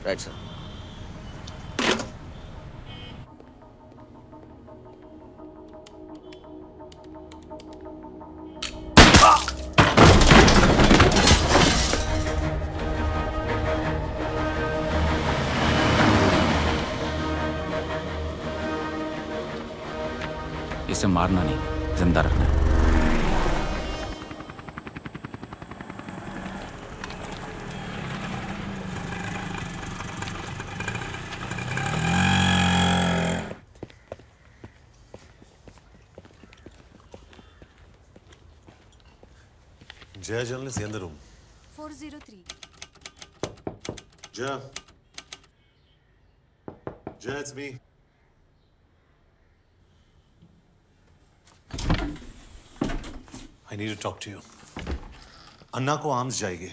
Right sir. इसे मारना नहीं, जिंदा रखना है। Jaya journalist in the room. 403. Jaya. Jaya, it's me. I need to talk to you. Anna ko arms jayegi.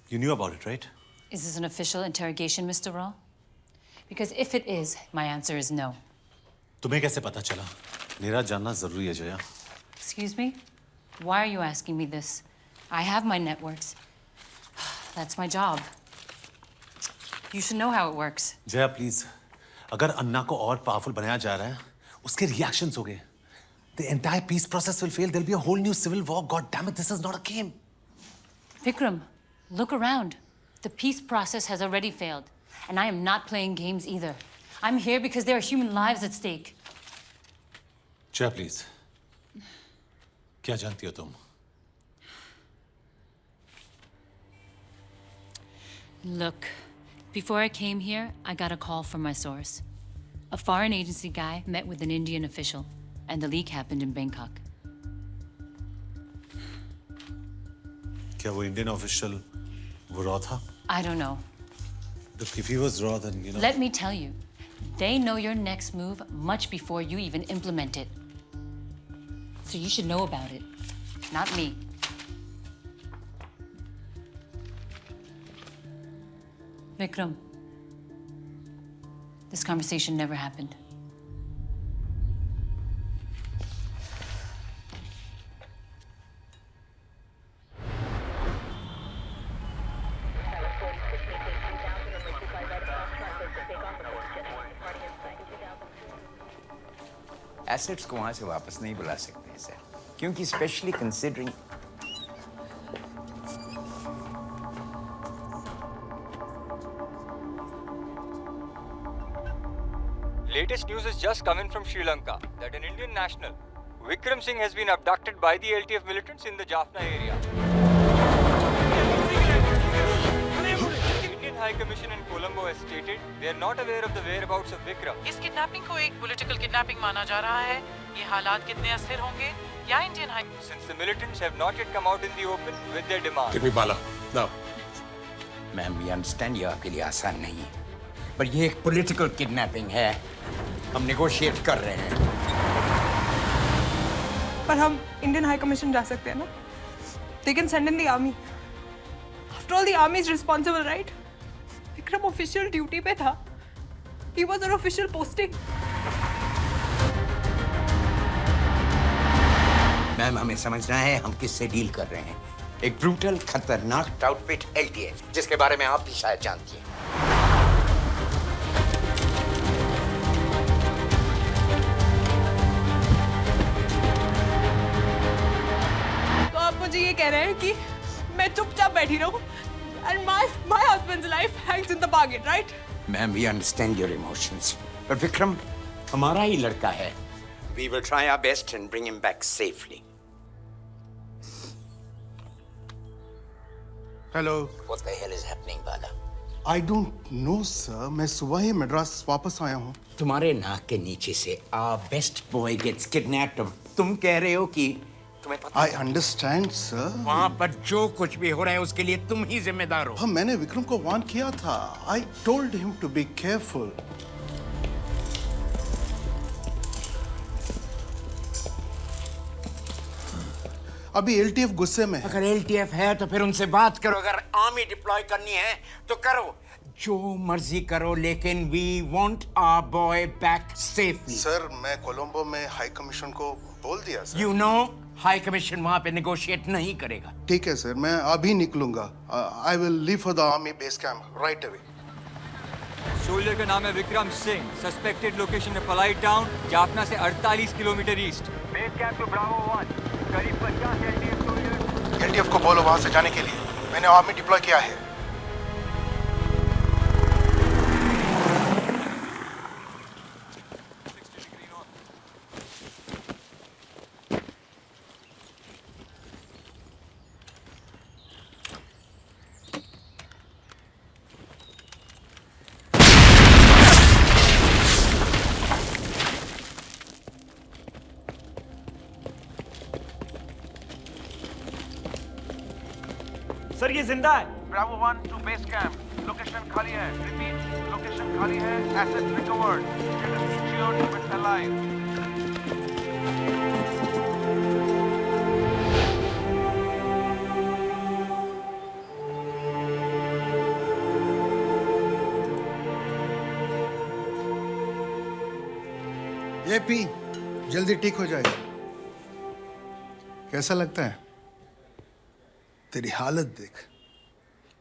You knew about it, right? Is this an official interrogation, Mr. Raw? Because if it is, my answer is no. तुम्हें कैसे पता चला? मेरा जानना जरूरी है Jaya. Excuse me? Why are you asking me this? I have my networks. That's my job. You should know how it works. Jaya please, अगर अन्ना को और पावरफुल बनाया जा रहा है, उसके रिएक्शंस हो गए. The entire peace process will fail. There'll be a whole new civil war. God damn it, this is not a game. Vikram, look around. The peace process has already failed. And I am not playing games either. I'm here because there are human lives at stake. Jaya please, क्या जानती हो तुम? Look, before I came here, I got a call from my source. A foreign agency guy met with an Indian official, and the leak happened in Bangkok. क्या वो Indian official वो raw था? I don't know. Look, if he was raw, then you know. Let me tell you, they know your next move much before you even implement it. So you should know about it, not me. Vikram, this conversation never happened. Assets को वहां से वापस नहीं बुला सकते sir, क्योंकि specially considering Latest news is just coming from Sri Lanka that an Indian national, Vikram Singh, has been abducted by the LTF militants in the Jaffna area. The Indian High Commission in Colombo has stated they are not aware of the whereabouts of Vikram. इस kidnapping को एक political kidnapping माना जा रहा है. ये हालात कितने अस्थिर होंगे या Indian high Since the militants have not yet come out in the open with their demand. Give me Bala. Now. Ma'am we understand ये आपके लिए आसान नहीं है, पर ये एक पॉलिटिकल किडनैपिंग है. हम नेगोशिएट कर रहे हैं. पर हम इंडियन हाई कमीशन जा सकते हैं ना? They can send in the army. After all, the army is responsible, right? Vikram official duty पे था. He was on official posting. Ma'am हमें समझना है हम किससे डील कर रहे हैं. एक ब्रूटल खतरनाक आउटफिट LTF, जिसके बारे में आप भी शायद जानती हैं. तो आप मुझे ये कह रहे हैं कि मैं चुपचाप बैठी रहूं and my husband's life hangs in the bargain, right? Ma'am we understand your emotions, पर विक्रम हमारा ही लड़का है. We will try our best and bring him back safely. Hello. What the hell is happening, Bala? I don't know, sir. मैं सुबह ही मद्रास वापस आया हूँ. तुम्हारे नाक के नीचे से our best boy gets kidnapped. तुम कह रहे हो कि तुम्हें पता? I understand, sir. वहाँ पर जो कुछ भी हो रहा है उसके लिए तुम ही जिम्मेदार हो. हाँ, मैंने विक्रम को वार्न किया था. I told him to be careful. अभी LTF गुस्से में है. अगर LTF है तो फिर उनसे बात करो. अगर आर्मी डिप्लॉय करनी है तो करो. जो मर्जी करो, लेकिन we want our boy back safely. Sir, मैं कोलंबो में हाई कमीशन को बोल दिया sir. You know, high commission वहाँ पे नेगोशिएट नहीं करेगा. ठीक है सर, मैं अभी निकलूंगा. I will leave for the army base camp right away. Soldier का नाम है विक्रम सिंह। सस्पेक्टेड लोकेशन है पलाई टाउन, जाफना से 48 kilometre east. Base camp two Bravo 1, करीब 50 एलटीएफ सोल्जर्स। एलटीएफ को बोलो वहां से जाने के लिए। मैंने आर्मी डिप्लॉय किया है। सर ये जिंदा है। Bravo 1 to base camp, location खाली है। रिपीट, लोकेशन खाली है। Assets recovered, status insured but alive. ये पी, जल्दी ठीक हो जाएगा। कैसा लगता है? तेरी हालत देख।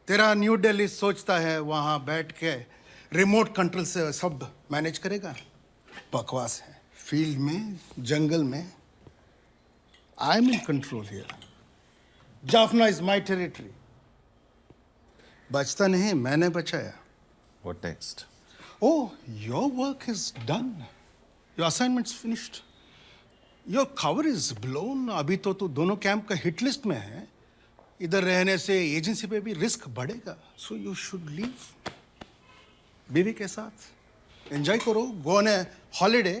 तेरा न्यू दिल्ली सोचता है वहां बैठ के रिमोट कंट्रोल से सब मैनेज करेगा। बकवास है। फील्ड में, जंगल में, I am in control here. Jaffna is my territory. बचता नहीं, मैंने बचाया। What next? Oh, your work is done. Your assignment's finished. Your cover is blown. अभी तो तू दोनों कैंप का हिट लिस्ट में है। इधर रहने से एजेंसी पे भी रिस्क बढ़ेगा। So you should leave. बीवी के साथ एंजॉय करो, गो ऑन ए हॉलीडे।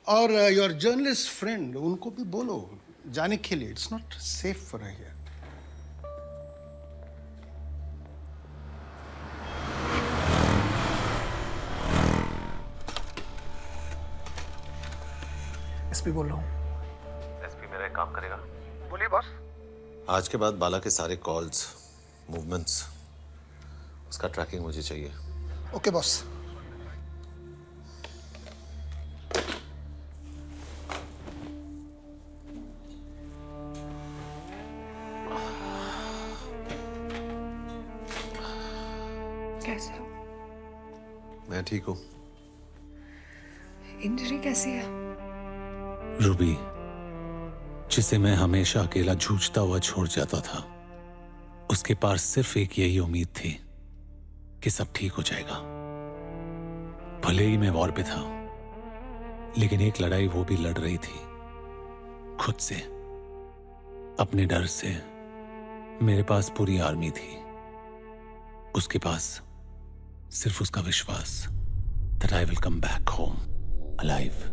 और योर जर्नलिस्ट फ्रेंड, उनको भी बोलो जाने के लिए। It's not safe for here. SP बोल रहा हूँ। एसपी मेरा एक काम करेगा। बोलिए बॉस। आज के बाद बाला के सारे कॉल्स, मूवमेंट्स, उसका ट्रैकिंग मुझे चाहिए। Okay boss. कैसे हो? मैं ठीक हूँ। इंजरी कैसी है? रूबी, जिसे मैं हमेशा अकेला जूझता हुआ छोड़ जाता था, उसके पास सिर्फ एक यही उम्मीद थी कि सब ठीक हो जाएगा। भले ही मैं वॉर पे था, लेकिन एक लड़ाई वो भी लड़ रही थी, खुद से, अपने डर से। मेरे पास पूरी आर्मी थी, उसके पास सिर्फ उसका विश्वास that I will come back home alive.